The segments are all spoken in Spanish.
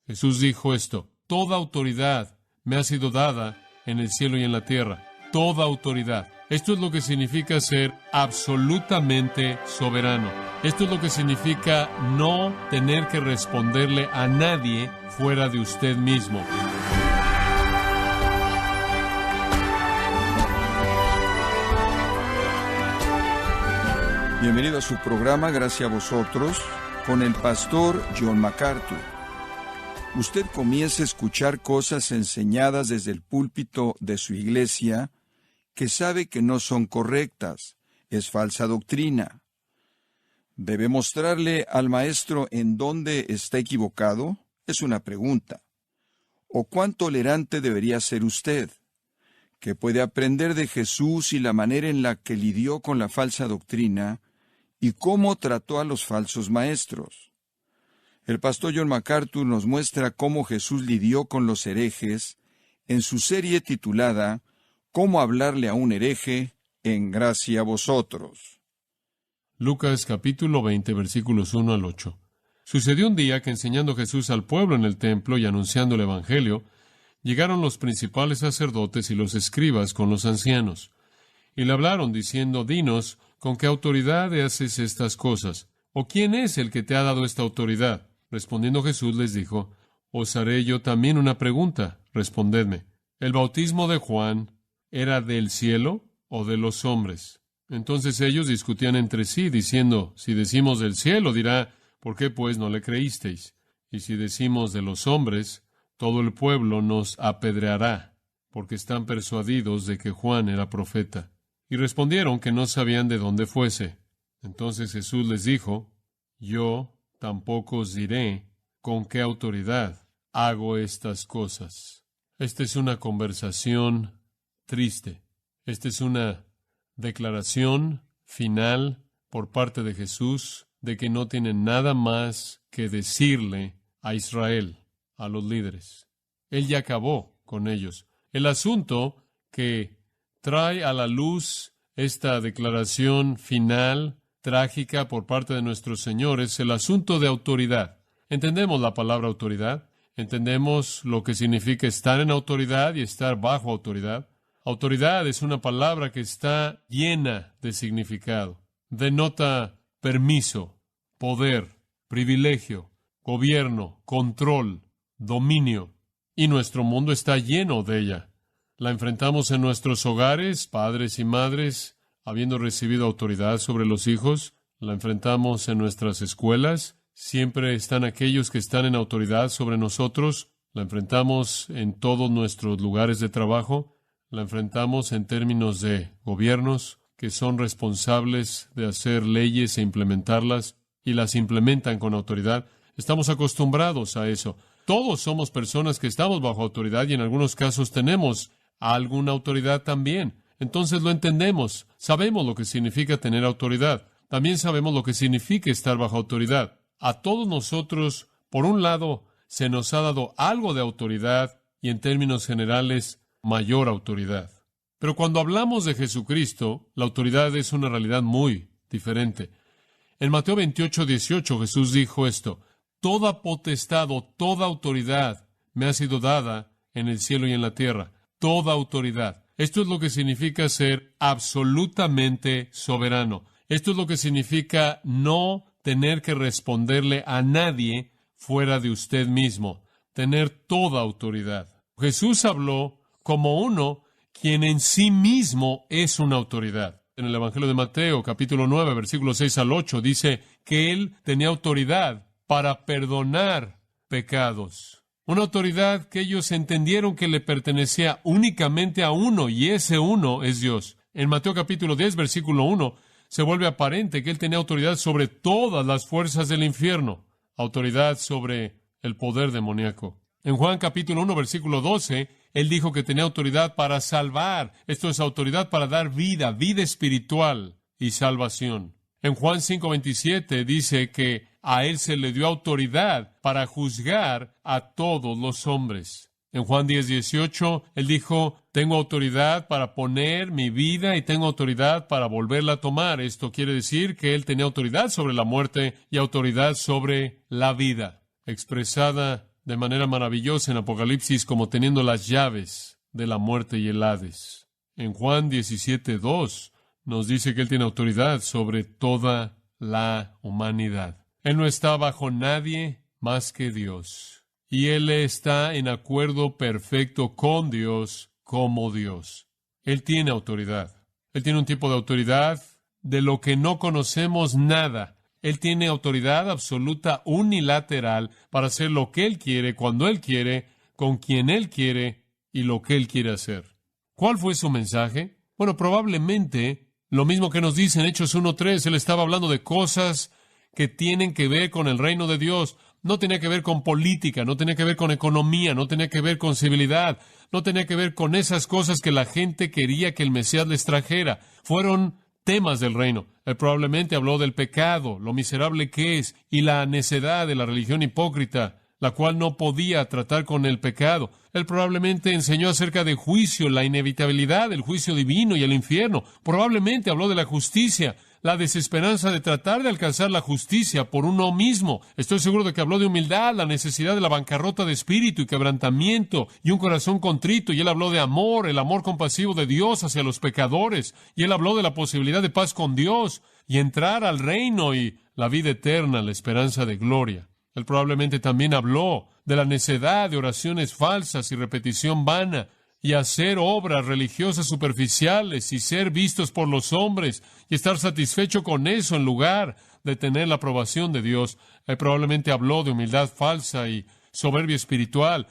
Jesús dijo esto: toda autoridad me ha sido dada en el cielo y en la tierra. Toda autoridad. Esto es lo que significa ser absolutamente soberano. Esto es lo que significa no tener que responderle a nadie fuera de usted mismo. Bienvenido a su programa Gracias a Vosotros con el pastor John MacArthur. Usted comienza a escuchar cosas enseñadas desde el púlpito de su iglesia que sabe que no son correctas, es falsa doctrina. ¿Debe mostrarle al maestro en dónde está equivocado? Es una pregunta. ¿O cuán tolerante debería ser usted? ¿Qué puede aprender de Jesús y la manera en la que lidió con la falsa doctrina y cómo trató a los falsos maestros? El pastor John MacArthur nos muestra cómo Jesús lidió con los herejes en su serie titulada ¿Cómo hablarle a un hereje en Gracia a Vosotros? Lucas capítulo 20, versículos 1 al 8. Sucedió un día que, enseñando Jesús al pueblo en el templo y anunciando el Evangelio, llegaron los principales sacerdotes y los escribas con los ancianos, y le hablaron diciendo: Dinos, ¿con qué autoridad haces estas cosas? ¿O quién es el que te ha dado esta autoridad? Respondiendo Jesús les dijo: Os haré yo también una pregunta, respondedme. ¿El bautismo de Juan era del cielo o de los hombres? Entonces ellos discutían entre sí, diciendo: Si decimos del cielo, dirá: ¿por qué pues no le creísteis? Y si decimos de los hombres, todo el pueblo nos apedreará, porque están persuadidos de que Juan era profeta. Y respondieron que no sabían de dónde fuese. Entonces Jesús les dijo: Yo tampoco os diré con qué autoridad hago estas cosas. Esta es una conversación triste. Esta es una declaración final por parte de Jesús de que no tiene nada más que decirle a Israel, a los líderes. Él ya acabó con ellos. El asunto que trae a la luz esta declaración final, trágica por parte de nuestro Señor, es el asunto de autoridad. ¿Entendemos la palabra autoridad? ¿Entendemos lo que significa estar en autoridad y estar bajo autoridad? Autoridad es una palabra que está llena de significado. Denota permiso, poder, privilegio, gobierno, control, dominio. Y nuestro mundo está lleno de ella. La enfrentamos en nuestros hogares, padres y madres, habiendo recibido autoridad sobre los hijos. La enfrentamos en nuestras escuelas. Siempre están aquellos que están en autoridad sobre nosotros. La enfrentamos en todos nuestros lugares de trabajo. La enfrentamos en términos de gobiernos que son responsables de hacer leyes e implementarlas, y las implementan con autoridad. Estamos acostumbrados a eso. Todos somos personas que estamos bajo autoridad y en algunos casos tenemos alguna autoridad también. Entonces lo entendemos. Sabemos lo que significa tener autoridad. También sabemos lo que significa estar bajo autoridad. A todos nosotros, por un lado, se nos ha dado algo de autoridad y, en términos generales, mayor autoridad. Pero cuando hablamos de Jesucristo, la autoridad es una realidad muy diferente. En Mateo 28, 18, Jesús dijo esto: Toda potestad o toda autoridad me ha sido dada en el cielo y en la tierra. Toda autoridad. Esto es lo que significa ser absolutamente soberano. Esto es lo que significa no tener que responderle a nadie fuera de usted mismo. Tener toda autoridad. Jesús habló como uno quien en sí mismo es una autoridad. En el Evangelio de Mateo, capítulo 9, versículos 6 al 8, dice que Él tenía autoridad para perdonar pecados. Una autoridad que ellos entendieron que le pertenecía únicamente a uno, y ese uno es Dios. En Mateo capítulo 10, versículo 1, se vuelve aparente que Él tenía autoridad sobre todas las fuerzas del infierno, autoridad sobre el poder demoníaco. En Juan capítulo 1, versículo 12, Él dijo que tenía autoridad para salvar. Esto es autoridad para dar vida, vida espiritual y salvación. En Juan 5:27 dice que a Él se le dio autoridad para juzgar a todos los hombres. En Juan 10:18, Él dijo: tengo autoridad para poner mi vida y tengo autoridad para volverla a tomar. Esto quiere decir que Él tenía autoridad sobre la muerte y autoridad sobre la vida, expresada de manera maravillosa en Apocalipsis como teniendo las llaves de la muerte y el Hades. En Juan 17:2 nos dice que Él tiene autoridad sobre toda la humanidad. Él no está bajo nadie más que Dios. Y Él está en acuerdo perfecto con Dios como Dios. Él tiene autoridad. Él tiene un tipo de autoridad de lo que no conocemos nada. Él tiene autoridad absoluta unilateral para hacer lo que Él quiere, cuando Él quiere, con quien Él quiere y lo que Él quiere hacer. ¿Cuál fue su mensaje? Bueno, probablemente lo mismo que nos dice en Hechos 1:3. Él estaba hablando de cosas que tienen que ver con el reino de Dios. No tenía que ver con política, no tenía que ver con economía, no tenía que ver con civilidad, no tenía que ver con esas cosas que la gente quería que el Mesías les trajera. Fueron temas del reino. Él probablemente habló del pecado, lo miserable que es, y la necedad de la religión hipócrita, la cual no podía tratar con el pecado. Él probablemente enseñó acerca de juicio, la inevitabilidad del juicio divino y el infierno. Probablemente habló de la justicia, la desesperanza de tratar de alcanzar la justicia por uno mismo. Estoy seguro de que habló de humildad, la necesidad de la bancarrota de espíritu y quebrantamiento y un corazón contrito. Y Él habló de amor, el amor compasivo de Dios hacia los pecadores. Y Él habló de la posibilidad de paz con Dios y entrar al reino y la vida eterna, la esperanza de gloria. Él probablemente también habló de la necedad de oraciones falsas y repetición vana, y hacer obras religiosas superficiales y ser vistos por los hombres y estar satisfecho con eso en lugar de tener la aprobación de Dios. Él probablemente habló de humildad falsa y soberbia espiritual,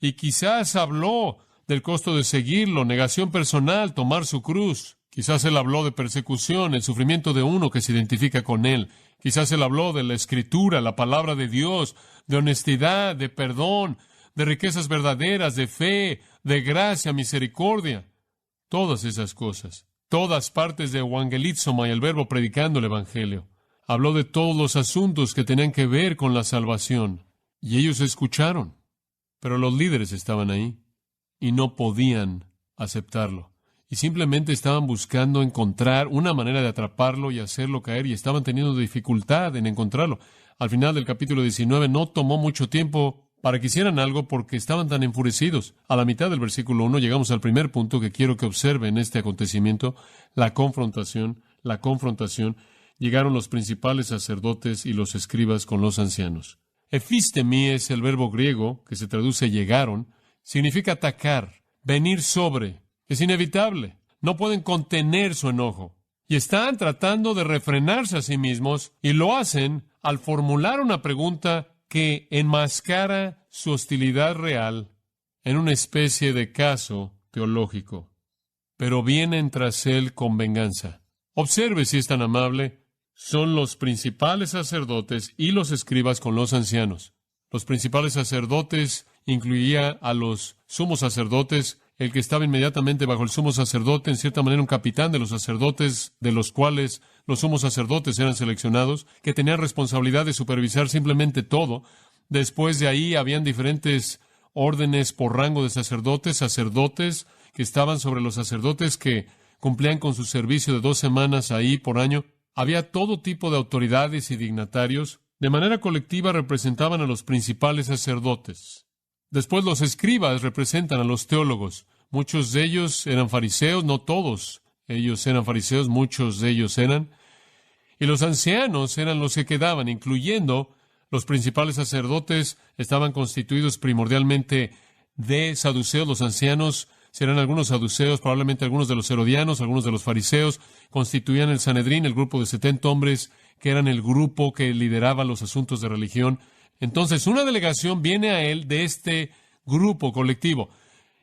y quizás habló del costo de seguirlo, negación personal, tomar su cruz. Quizás Él habló de persecución, el sufrimiento de uno que se identifica con Él. Quizás Él habló de la Escritura, la palabra de Dios, de honestidad, de perdón, de riquezas verdaderas, de fe, de gracia, misericordia. Todas esas cosas. Todas partes de evangelizoma y el verbo predicando el Evangelio. Habló de todos los asuntos que tenían que ver con la salvación. Y ellos escucharon. Pero los líderes estaban ahí y no podían aceptarlo. Y simplemente estaban buscando encontrar una manera de atraparlo y hacerlo caer, y estaban teniendo dificultad en encontrarlo. Al final del capítulo 19 no tomó mucho tiempo para que hicieran algo porque estaban tan enfurecidos. A la mitad del versículo 1 llegamos al primer punto que quiero que observen este acontecimiento, la confrontación. Llegaron los principales sacerdotes y los escribas con los ancianos. Epistemi es el verbo griego que se traduce llegaron, significa atacar, venir sobre. Es inevitable. No pueden contener su enojo. Y están tratando de refrenarse a sí mismos, y lo hacen al formular una pregunta que enmascara su hostilidad real en una especie de caso teológico. Pero vienen tras Él con venganza. Observe si es tan amable. Son los principales sacerdotes y los escribas con los ancianos. Los principales sacerdotes incluía a los sumos sacerdotes, el que estaba inmediatamente bajo el sumo sacerdote, en cierta manera un capitán de los sacerdotes, de los cuales los sumos sacerdotes eran seleccionados, que tenían responsabilidad de supervisar simplemente todo. Después de ahí habían diferentes órdenes por rango de sacerdotes que estaban sobre los sacerdotes que cumplían con su servicio de 2 semanas ahí por año. Había todo tipo de autoridades y dignatarios. De manera colectiva representaban a los principales sacerdotes. Después los escribas representan a los teólogos. Muchos de ellos eran fariseos, no todos ellos eran fariseos, muchos de ellos eran. Y los ancianos eran los que quedaban, incluyendo los principales sacerdotes, estaban constituidos primordialmente de saduceos. Los ancianos serán algunos saduceos, probablemente algunos de los herodianos, algunos de los fariseos. Constituían el Sanedrín, el grupo de 70 hombres, que eran el grupo que lideraba los asuntos de religión. Entonces, una delegación viene a él de este grupo colectivo.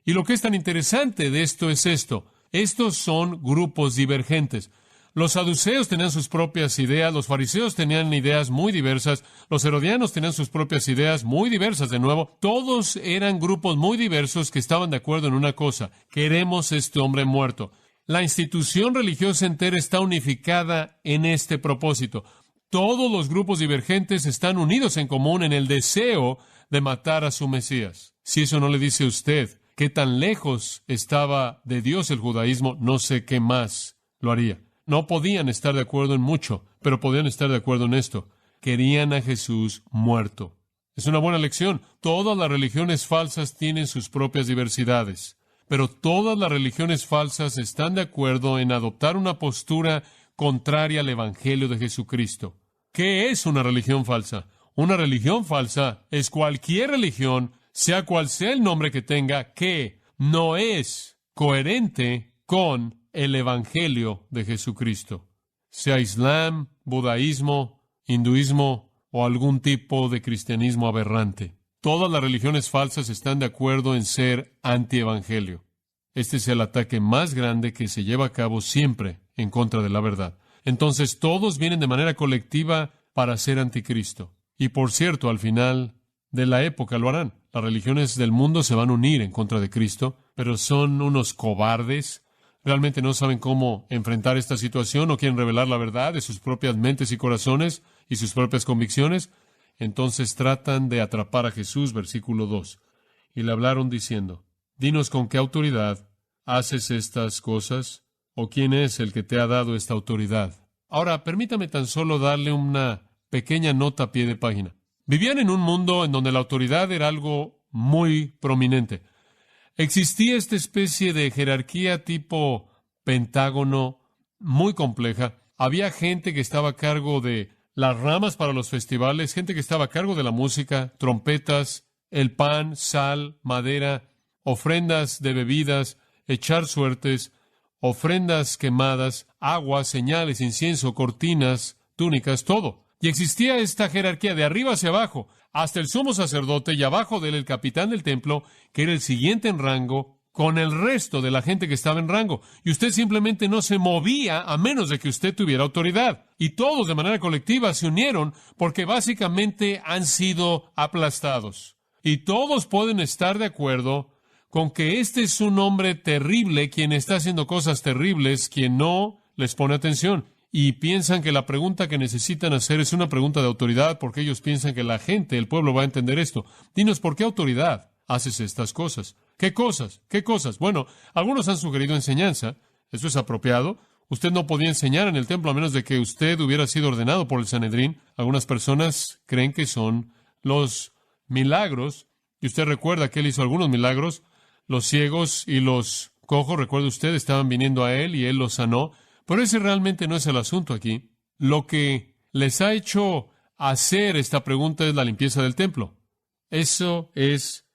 Y lo que es tan interesante de esto es esto. Estos son grupos divergentes. Los saduceos tenían sus propias ideas, los fariseos tenían ideas muy diversas, los herodianos tenían sus propias ideas muy diversas de nuevo. Todos eran grupos muy diversos que estaban de acuerdo en una cosa: queremos este hombre muerto. La institución religiosa entera está unificada en este propósito. Todos los grupos divergentes están unidos en común en el deseo de matar a su Mesías. Si eso no le dice a usted qué tan lejos estaba de Dios el judaísmo, no sé qué más lo haría. No podían estar de acuerdo en mucho, pero podían estar de acuerdo en esto. Querían a Jesús muerto. Es una buena lección. Todas las religiones falsas tienen sus propias diversidades, pero todas las religiones falsas están de acuerdo en adoptar una postura contraria al Evangelio de Jesucristo. ¿Qué es una religión falsa? Una religión falsa es cualquier religión, sea cual sea el nombre que tenga, que no es coherente con el Evangelio de Jesucristo. Sea Islam, budaísmo, hinduismo o algún tipo de cristianismo aberrante. Todas las religiones falsas están de acuerdo en ser antievangelio. Este es el ataque más grande que se lleva a cabo siempre en contra de la verdad. Entonces todos vienen de manera colectiva para ser anticristo. Y por cierto, al final de la época lo harán. Las religiones del mundo se van a unir en contra de Cristo, pero son unos cobardes. Realmente no saben cómo enfrentar esta situación, no quieren revelar la verdad de sus propias mentes y corazones y sus propias convicciones. Entonces tratan de atrapar a Jesús, versículo 2. Y le hablaron diciendo, dinos con qué autoridad haces estas cosas, o quién es el que te ha dado esta autoridad. Ahora, permítame tan solo darle una pequeña nota a pie de página. Vivían en un mundo en donde la autoridad era algo muy prominente. Existía esta especie de jerarquía tipo pentágono muy compleja. Había gente que estaba a cargo de las ramas para los festivales, gente que estaba a cargo de la música, trompetas, el pan, sal, madera, ofrendas de bebidas, echar suertes, ofrendas quemadas, agua, señales, incienso, cortinas, túnicas, todo. Y existía esta jerarquía de arriba hacia abajo, hasta el sumo sacerdote y abajo de él el capitán del templo, que era el siguiente en rango, con el resto de la gente que estaba en rango. Y usted simplemente no se movía a menos de que usted tuviera autoridad. Y todos de manera colectiva se unieron porque básicamente han sido aplastados. Y todos pueden estar de acuerdo con que este es un hombre terrible, quien está haciendo cosas terribles, quien no les pone atención. Y piensan que la pregunta que necesitan hacer es una pregunta de autoridad, porque ellos piensan que la gente, el pueblo, va a entender esto. Dinos, ¿por qué autoridad haces estas cosas? ¿Qué cosas? ¿Qué cosas? Bueno, algunos han sugerido enseñanza. Eso es apropiado. Usted no podía enseñar en el templo a menos de que usted hubiera sido ordenado por el Sanedrín. Algunas personas creen que son los milagros. Y usted recuerda que él hizo algunos milagros. Los ciegos y los cojos, recuerda usted, estaban viniendo a él y él los sanó. Pero ese realmente no es el asunto aquí. Lo que les ha hecho hacer esta pregunta es la limpieza del templo. Eso es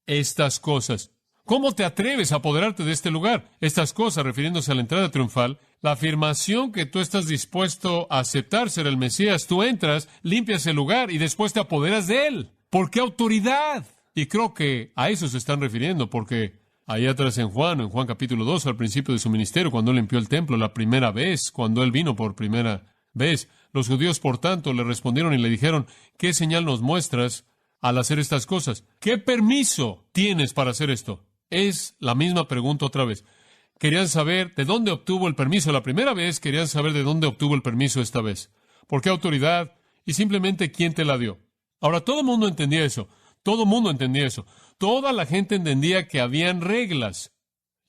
estas cosas. ¿Cómo te atreves a apoderarte de este lugar? Estas cosas, refiriéndose a la entrada triunfal, la afirmación que tú estás dispuesto a aceptar ser el Mesías, tú entras, limpias el lugar y después te apoderas de él. ¿Por qué autoridad? Y creo que a eso se están refiriendo, porque ahí atrás en Juan capítulo 2, al principio de su ministerio, cuando él limpió el templo la primera vez, cuando él vino por primera vez, los judíos, por tanto, le respondieron y le dijeron, ¿qué señal nos muestras al hacer estas cosas? ¿Qué permiso tienes para hacer esto? Es la misma pregunta otra vez. Querían saber de dónde obtuvo el permiso la primera vez, querían saber de dónde obtuvo el permiso esta vez. ¿Por qué autoridad? Y simplemente, ¿quién te la dio? Ahora, todo el mundo entendía eso. Todo el mundo entendía eso. Toda la gente entendía que habían reglas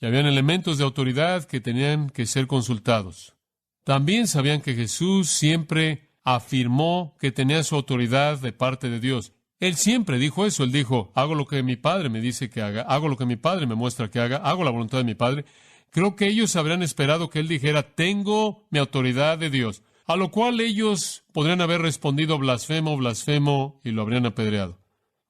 y habían elementos de autoridad que tenían que ser consultados. También sabían que Jesús siempre afirmó que tenía su autoridad de parte de Dios. Él siempre dijo eso. Él dijo, hago lo que mi Padre me dice que haga, hago lo que mi Padre me muestra que haga, hago la voluntad de mi Padre. Creo que ellos habrían esperado que Él dijera, tengo mi autoridad de Dios. A lo cual ellos podrían haber respondido blasfemo, blasfemo, y lo habrían apedreado.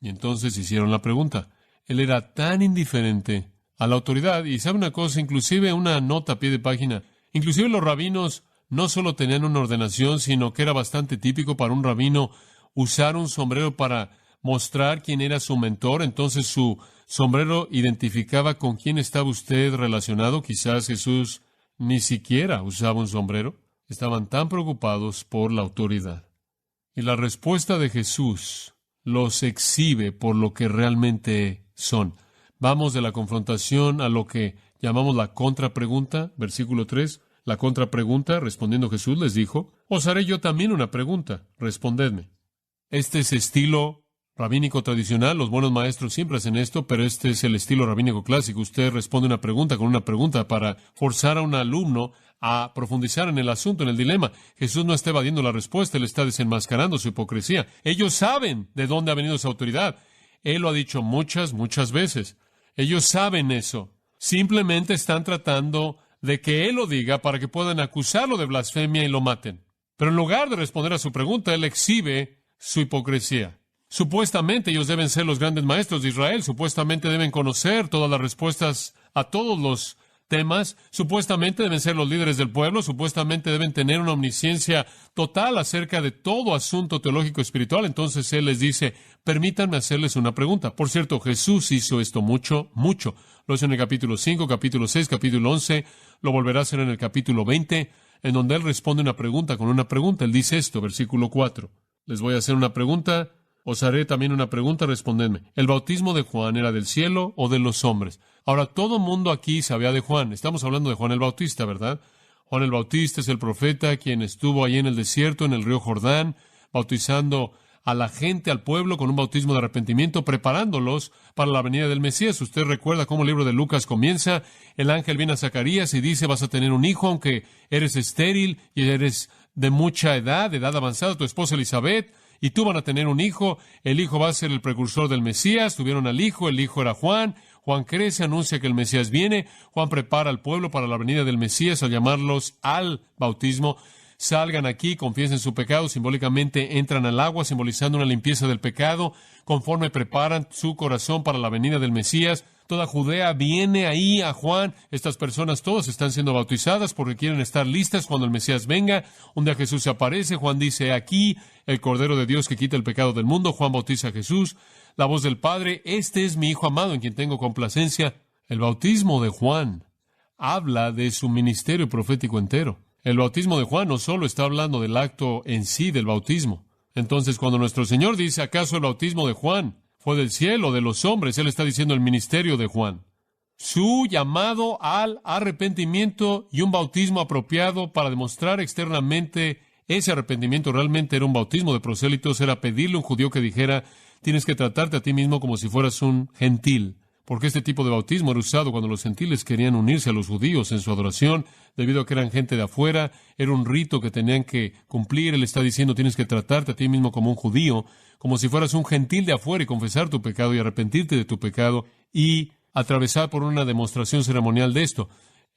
Y entonces hicieron la pregunta. Él era tan indiferente a la autoridad. Y sabe una cosa, inclusive una nota a pie de página. Inclusive los rabinos no solo tenían una ordenación, sino que era bastante típico para un rabino usar un sombrero para mostrar quién era su mentor. Entonces su sombrero identificaba con quién estaba usted relacionado. Quizás Jesús ni siquiera usaba un sombrero. Estaban tan preocupados por la autoridad. Y la respuesta de Jesús los exhibe por lo que realmente son. Vamos de la confrontación a lo que llamamos la contrapregunta, versículo 3. La contrapregunta, respondiendo Jesús, les dijo, os haré yo también una pregunta, respondedme. Este es estilo rabínico tradicional, los buenos maestros siempre hacen esto, pero este es el estilo rabínico clásico. Usted responde una pregunta con una pregunta para forzar a un alumno a profundizar en el asunto, en el dilema. Jesús no está evadiendo la respuesta, Él está desenmascarando su hipocresía. Ellos saben de dónde ha venido esa autoridad. Él lo ha dicho muchas, muchas veces. Ellos saben eso. Simplemente están tratando de que Él lo diga para que puedan acusarlo de blasfemia y lo maten. Pero en lugar de responder a su pregunta, Él exhibe su hipocresía. Supuestamente ellos deben ser los grandes maestros de Israel, supuestamente deben conocer todas las respuestas a todos los temas, supuestamente deben ser los líderes del pueblo, supuestamente deben tener una omnisciencia total acerca de todo asunto teológico espiritual. Entonces Él les dice, permítanme hacerles una pregunta. Por cierto, Jesús hizo esto mucho. Lo hizo en el capítulo 5, capítulo 6, capítulo 11, lo volverá a hacer en el capítulo 20, en donde Él responde una pregunta con una pregunta. Él dice esto, versículo 4. Les voy a hacer una pregunta. Os haré también una pregunta, respondedme. ¿El bautismo de Juan era del cielo o de los hombres? Ahora, todo mundo aquí sabía de Juan. Estamos hablando de Juan el Bautista, ¿verdad? Juan el Bautista es el profeta quien estuvo allí en el desierto, en el río Jordán, bautizando a la gente, al pueblo, con un bautismo de arrepentimiento, preparándolos para la venida del Mesías. Usted recuerda cómo el libro de Lucas comienza. El ángel viene a Zacarías y dice, vas a tener un hijo, aunque eres estéril y eres de mucha edad avanzada, tu esposa Elizabeth, y tú van a tener un hijo, el hijo va a ser el precursor del Mesías. Tuvieron al hijo, el hijo era Juan. Juan crece, anuncia que el Mesías viene. Juan prepara al pueblo para la venida del Mesías al llamarlos al bautismo. Salgan aquí, confiesen su pecado, simbólicamente entran al agua, simbolizando una limpieza del pecado, conforme preparan su corazón para la venida del Mesías. Toda Judea viene ahí a Juan. Estas personas todas están siendo bautizadas porque quieren estar listas cuando el Mesías venga. Un día Jesús se aparece, Juan dice, aquí el Cordero de Dios que quita el pecado del mundo. Juan bautiza a Jesús. La voz del Padre, este es mi Hijo amado en quien tengo complacencia. El bautismo de Juan habla de su ministerio profético entero. El bautismo de Juan no solo está hablando del acto en sí del bautismo. Entonces, cuando nuestro Señor dice, ¿acaso el bautismo de Juan fue del cielo o de los hombres? Él está diciendo el ministerio de Juan. Su llamado al arrepentimiento y un bautismo apropiado para demostrar externamente ese arrepentimiento realmente era un bautismo de prosélitos, era pedirle a un judío que dijera, tienes que tratarte a ti mismo como si fueras un gentil. Porque este tipo de bautismo era usado cuando los gentiles querían unirse a los judíos en su adoración, debido a que eran gente de afuera, era un rito que tenían que cumplir. Él está diciendo, tienes que tratarte a ti mismo como un judío, como si fueras un gentil de afuera y confesar tu pecado y arrepentirte de tu pecado y atravesar por una demostración ceremonial de esto.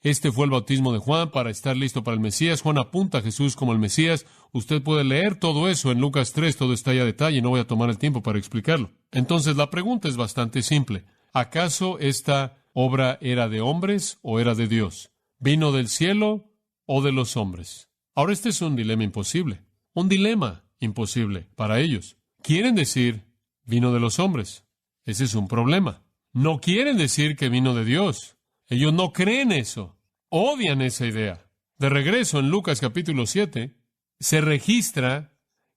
Este fue el bautismo de Juan para estar listo para el Mesías. Juan apunta a Jesús como el Mesías. Usted puede leer todo eso en Lucas 3, todo está ahí a detalle, no voy a tomar el tiempo para explicarlo. Entonces la pregunta es bastante simple. ¿Acaso esta obra era de hombres o era de Dios? ¿Vino del cielo o de los hombres? Ahora este es un dilema imposible. Un dilema imposible para ellos. Quieren decir, vino de los hombres. Ese es un problema. No quieren decir que vino de Dios. Ellos no creen eso. Odian esa idea. De regreso, en Lucas capítulo 7, se registra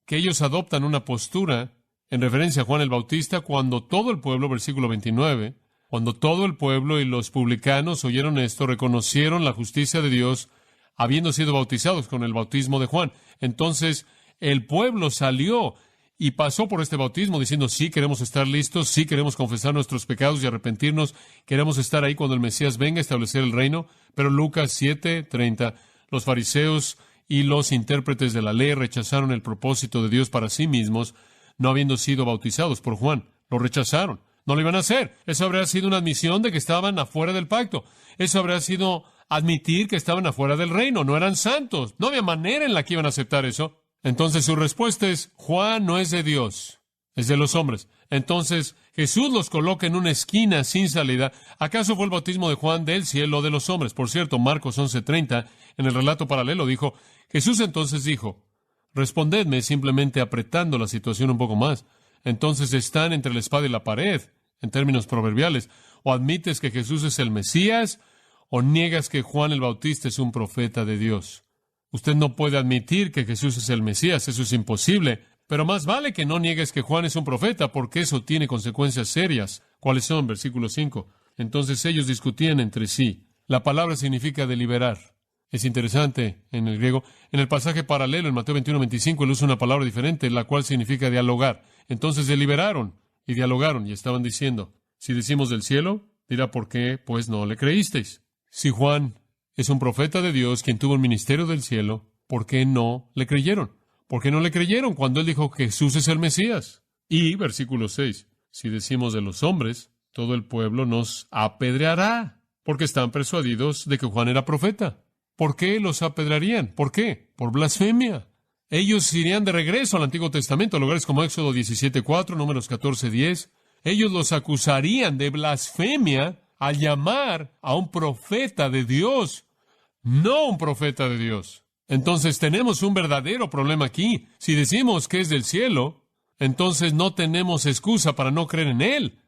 que ellos adoptan una postura en referencia a Juan el Bautista cuando todo el pueblo, versículo 29, cuando todo el pueblo y los publicanos oyeron esto, reconocieron la justicia de Dios, habiendo sido bautizados con el bautismo de Juan. Entonces, el pueblo salió y pasó por este bautismo diciendo, sí, queremos estar listos, sí, queremos confesar nuestros pecados y arrepentirnos, queremos estar ahí cuando el Mesías venga a establecer el reino. Pero Lucas 7:30, los fariseos y los intérpretes de la ley rechazaron el propósito de Dios para sí mismos, no habiendo sido bautizados por Juan. Lo rechazaron. No lo iban a hacer. Eso habría sido una admisión de que estaban afuera del pacto. Eso habría sido admitir que estaban afuera del reino. No eran santos. No había manera en la que iban a aceptar eso. Entonces su respuesta es, Juan no es de Dios, es de los hombres. Entonces Jesús los coloca en una esquina sin salida. ¿Acaso fue el bautismo de Juan del cielo o de los hombres? Por cierto, Marcos 11:30, en el relato paralelo, dijo, Jesús entonces dijo, respondedme simplemente apretando la situación un poco más. Entonces están entre la espada y la pared, en términos proverbiales. O admites que Jesús es el Mesías, o niegas que Juan el Bautista es un profeta de Dios. Usted no puede admitir que Jesús es el Mesías, eso es imposible. Pero más vale que no niegues que Juan es un profeta, porque eso tiene consecuencias serias. ¿Cuáles son? Versículo 5. Entonces ellos discutían entre sí. La palabra significa deliberar. Es interesante en el griego. En el pasaje paralelo, en Mateo 21:25, él usa una palabra diferente, la cual significa dialogar. Entonces deliberaron y dialogaron y estaban diciendo, si decimos del cielo, dirá, ¿por qué pues no le creísteis? Si Juan Es un profeta de Dios quien tuvo el ministerio del cielo. ¿Por qué no le creyeron? ¿Por qué no le creyeron cuando él dijo que Jesús es el Mesías? Y, versículo 6, si decimos de los hombres, todo el pueblo nos apedreará, porque están persuadidos de que Juan era profeta. ¿Por qué los apedrearían? ¿Por qué? Por blasfemia. Ellos irían de regreso al Antiguo Testamento, a lugares como Éxodo 17:4, Números 14:10. Ellos los acusarían de blasfemia al llamar a un profeta de Dios, no un profeta de Dios. Entonces tenemos un verdadero problema aquí. Si decimos que es del cielo, entonces no tenemos excusa para no creer en Él.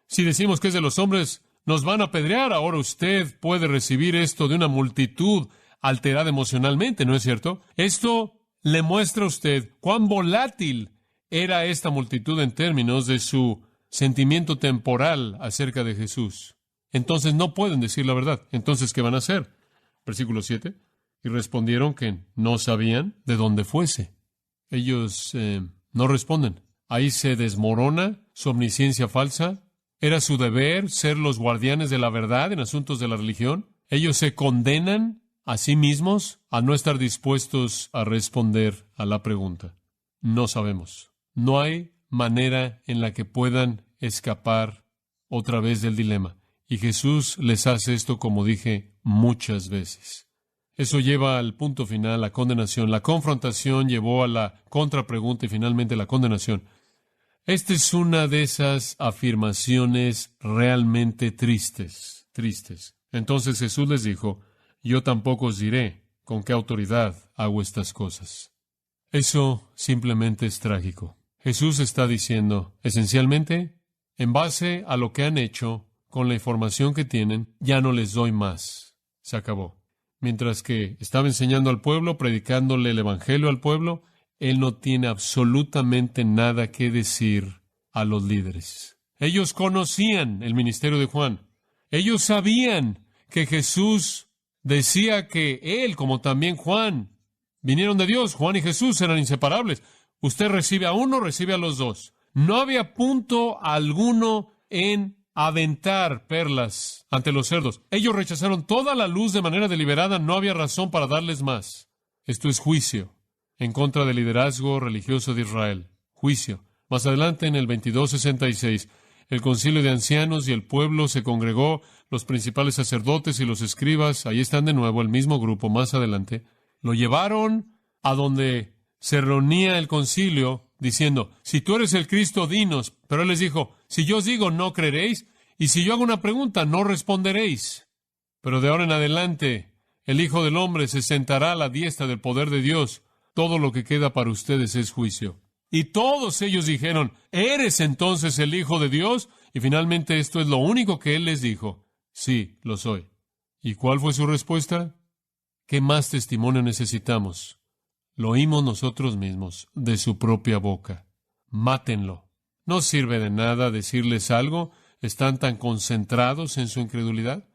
Si decimos que es de los hombres, nos van a apedrear. Ahora usted puede recibir esto de una multitud alterada emocionalmente, ¿no es cierto? Esto le muestra a usted cuán volátil era esta multitud en términos de su sentimiento temporal acerca de Jesús. Entonces no pueden decir la verdad. Entonces, ¿qué van a hacer? Versículo 7. Y respondieron que no sabían de dónde fuese. Ellos no responden. Ahí se desmorona su omnisciencia falsa. ¿Era su deber ser los guardianes de la verdad en asuntos de la religión? Ellos se condenan a sí mismos a no estar dispuestos a responder a la pregunta. No sabemos. No hay manera en la que puedan escapar otra vez del dilema. Y Jesús les hace esto, como dije, muchas veces. Eso lleva al punto final, la condenación. La confrontación llevó a la contrapregunta y finalmente la condenación. Esta es una de esas afirmaciones realmente tristes. Entonces Jesús les dijo, yo tampoco os diré con qué autoridad hago estas cosas. Eso simplemente es trágico. Jesús está diciendo, esencialmente, en base a lo que han hecho, con la información que tienen, ya no les doy más. Se acabó. Mientras que estaba enseñando al pueblo, predicándole el Evangelio al pueblo, Él no tiene absolutamente nada que decir a los líderes. Ellos conocían el ministerio de Juan. Ellos sabían que Jesús decía que Él, como también Juan, vinieron de Dios. Juan y Jesús eran inseparables. Usted recibe a uno, recibe a los dos. No había punto alguno en aventar perlas ante los cerdos. Ellos rechazaron toda la luz de manera deliberada. No había razón para darles más. Esto es juicio en contra del liderazgo religioso de Israel. Juicio. Más adelante, en el 22:66, el concilio de ancianos y el pueblo se congregó, los principales sacerdotes y los escribas, ahí están de nuevo, el mismo grupo, más adelante, lo llevaron a donde se reunía el concilio, diciendo, si tú eres el Cristo, dinos. Pero él les dijo, si yo os digo, no creeréis, y si yo hago una pregunta, no responderéis. Pero de ahora en adelante, el Hijo del Hombre se sentará a la diestra del poder de Dios. Todo lo que queda para ustedes es juicio. Y todos ellos dijeron, ¿eres entonces el Hijo de Dios? Y finalmente esto es lo único que él les dijo. Sí, lo soy. ¿Y cuál fue su respuesta? ¿Qué más testimonio necesitamos? Lo oímos nosotros mismos, de su propia boca. Mátenlo. No sirve de nada decirles algo. Están tan concentrados en su incredulidad.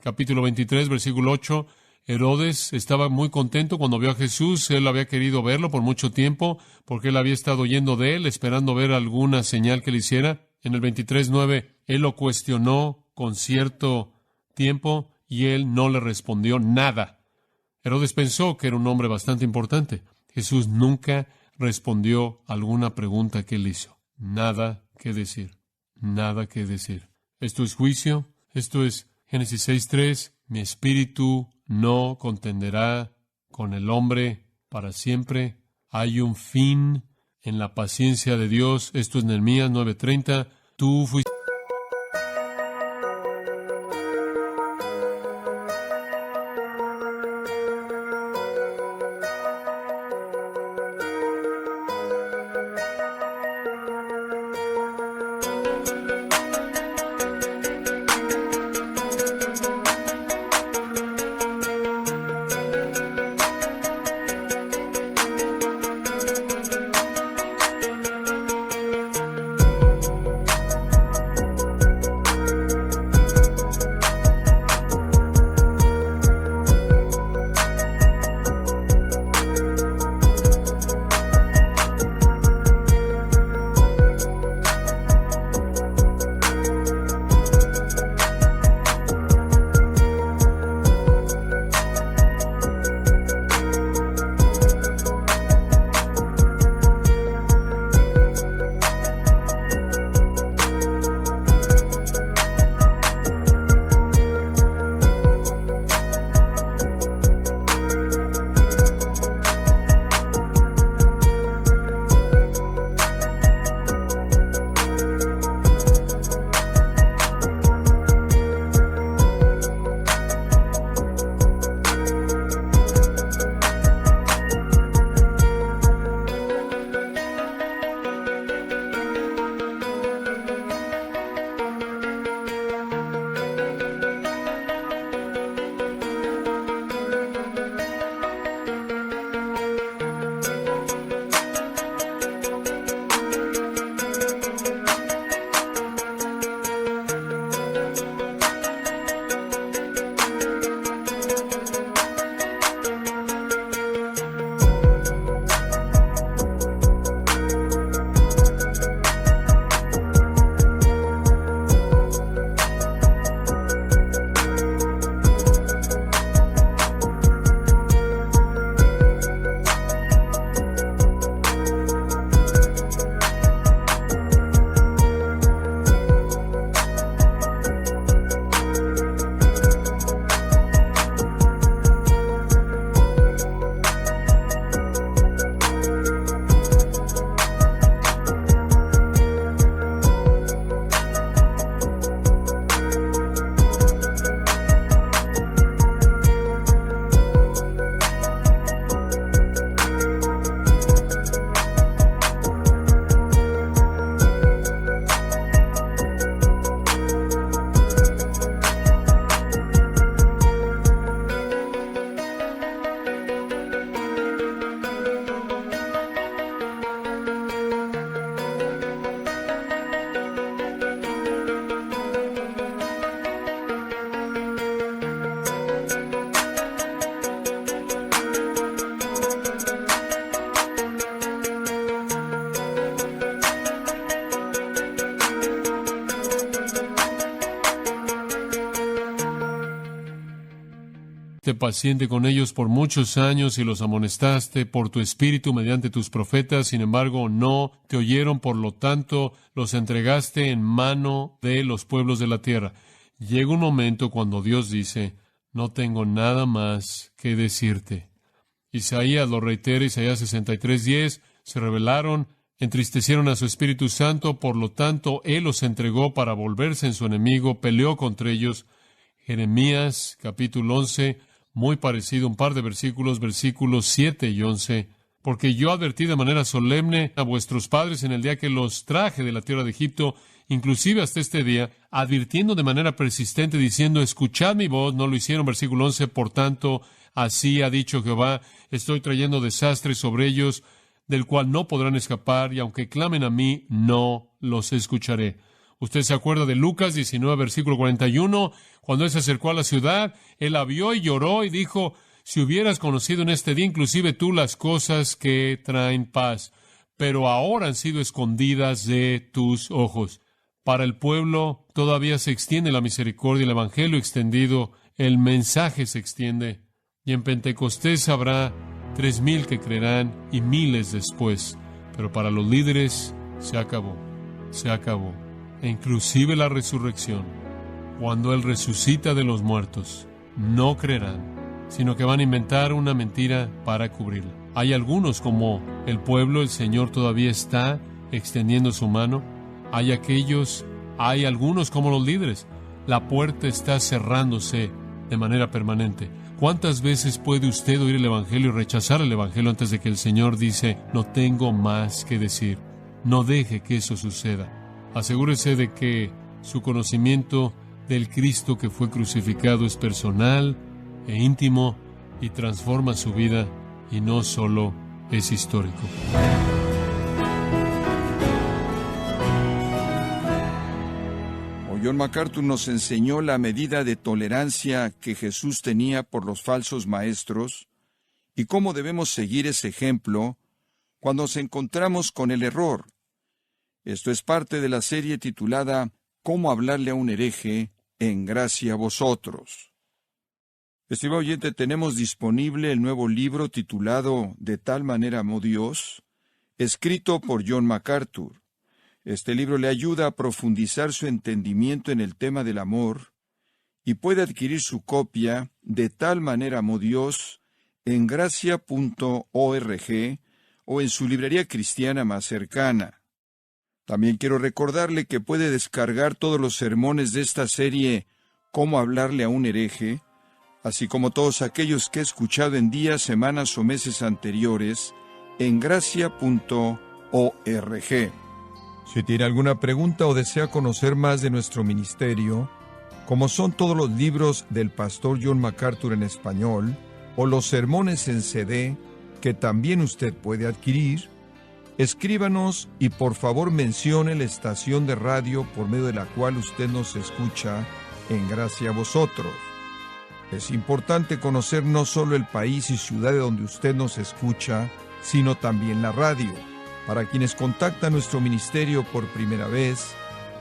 Capítulo 23, versículo 8. Herodes estaba muy contento cuando vio a Jesús. Él había querido verlo por mucho tiempo, porque él había estado oyendo de él, esperando ver alguna señal que le hiciera. En el 23:9, él lo cuestionó con cierto tiempo y él no le respondió nada. Herodes pensó que era un hombre bastante importante. Jesús nunca respondió a alguna pregunta que él hizo. Nada que decir. Nada que decir. Esto es juicio. Esto es Génesis 6:3. Mi espíritu no contenderá con el hombre para siempre. Hay un fin en la paciencia de Dios. Esto es Nehemías 9:30. Tú fuiste Fuiste paciente con ellos por muchos años y los amonestaste por tu espíritu mediante tus profetas. Sin embargo, no te oyeron, por lo tanto, los entregaste en mano de los pueblos de la tierra. Llega un momento cuando Dios dice: no tengo nada más que decirte. Isaías lo reitera, Isaías 63:10, se rebelaron, entristecieron a su Espíritu Santo, por lo tanto, Él los entregó para volverse en su enemigo, peleó contra ellos. Jeremías, capítulo 11, muy parecido, un par de versículos 7 y 11. Porque yo advertí de manera solemne a vuestros padres en el día que los traje de la tierra de Egipto, inclusive hasta este día, advirtiendo de manera persistente, diciendo: escuchad mi voz. No lo hicieron. Versículo 11, por tanto, así ha dicho Jehová: estoy trayendo desastre sobre ellos, del cual no podrán escapar, y aunque clamen a mí, no los escucharé. Usted se acuerda de Lucas 19, versículo 41, cuando él se acercó a la ciudad, él la vio y lloró y dijo: si hubieras conocido en este día, inclusive tú, las cosas que traen paz, pero ahora han sido escondidas de tus ojos. Para el pueblo todavía se extiende la misericordia, el evangelio extendido, el mensaje se extiende. Y en Pentecostés habrá 3,000 que creerán y miles después. Pero para los líderes se acabó. E inclusive la resurrección, cuando Él resucita de los muertos, no creerán, sino que van a inventar una mentira para cubrirla. Hay algunos, como el pueblo, el Señor todavía está extendiendo su mano. Hay algunos como los líderes. La puerta está cerrándose de manera permanente. ¿Cuántas veces puede usted oír el Evangelio y rechazar el Evangelio antes de que el Señor dice: no tengo más que decir? No deje que eso suceda. Asegúrese de que su conocimiento del Cristo que fue crucificado es personal e íntimo y transforma su vida, y no solo es histórico. John MacArthur nos enseñó la medida de tolerancia que Jesús tenía por los falsos maestros y cómo debemos seguir ese ejemplo cuando nos encontramos con el error. Esto es parte de la serie titulada «Cómo hablarle a un hereje, en gracia a vosotros». Estimado oyente, tenemos disponible el nuevo libro titulado «De tal manera amó Dios», escrito por John MacArthur. Este libro le ayuda a profundizar su entendimiento en el tema del amor y puede adquirir su copia «De tal manera amó Dios» en gracia.org o en su librería cristiana más cercana. También quiero recordarle que puede descargar todos los sermones de esta serie «Cómo hablarle a un hereje», así como todos aquellos que he escuchado en días, semanas o meses anteriores, en gracia.org. Si tiene alguna pregunta o desea conocer más de nuestro ministerio, como son todos los libros del pastor John MacArthur en español, o los sermones en CD, que también usted puede adquirir, escríbanos y por favor mencione la estación de radio por medio de la cual usted nos escucha en Gracia a Vosotros. Es importante conocer no solo el país y ciudad de donde usted nos escucha, sino también la radio. Para quienes contactan nuestro ministerio por primera vez,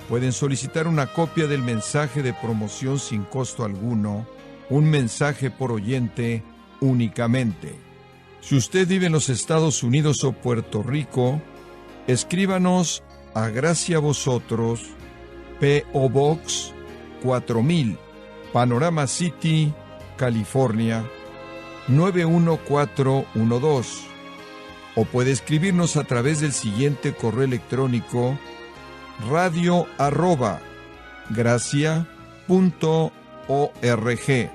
pueden solicitar una copia del mensaje de promoción sin costo alguno, un mensaje por oyente únicamente. Si usted vive en los Estados Unidos o Puerto Rico, escríbanos a Gracia a Vosotros, P.O. Box 4000, Panorama City, California, 91412. O puede escribirnos a través del siguiente correo electrónico: radio@gracia.org.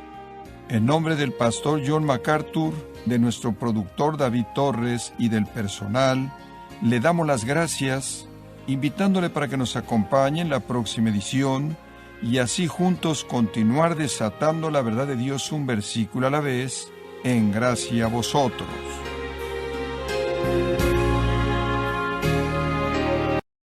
En nombre del pastor John MacArthur, de nuestro productor David Torres y del personal, le damos las gracias, invitándole para que nos acompañe en la próxima edición y así juntos continuar desatando la verdad de Dios un versículo a la vez, en gracia a vosotros.